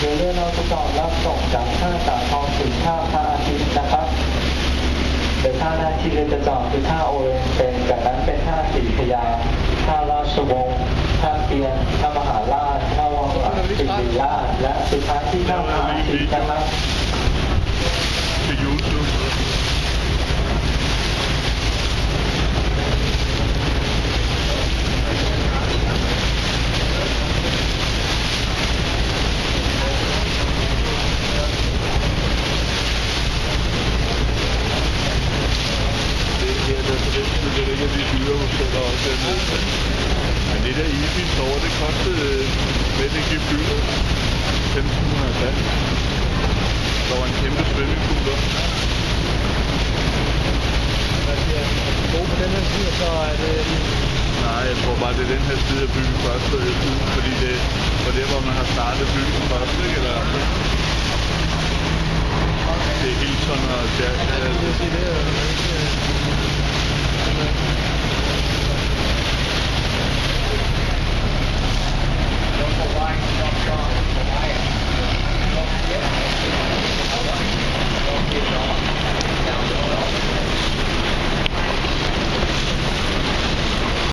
รือเรือเราจะจอดรับส่งจากท่าสาทรถึงท่าพระอาทิตย์นะครับโดยท่าแรกที่เรือจะจอดคือท่าโอเรนเตนจากนั้นเป็นท่าสีพญาท่าราชวงศ์ท่าเตียนท่ามหาราชท่าวังหลังสิริราชและสุดท้ายที่ท่าพระอาทิตย์นะครับMen det der Ibis over, det kostede med det gebyr 1.500 dansk. Der var en kæmpe swimmingpool der. Hvad siger du? Gå på den her side, så er det... Nej, jeg tror bare, det er den her side af byen først, fordi det var der, hvor man har startet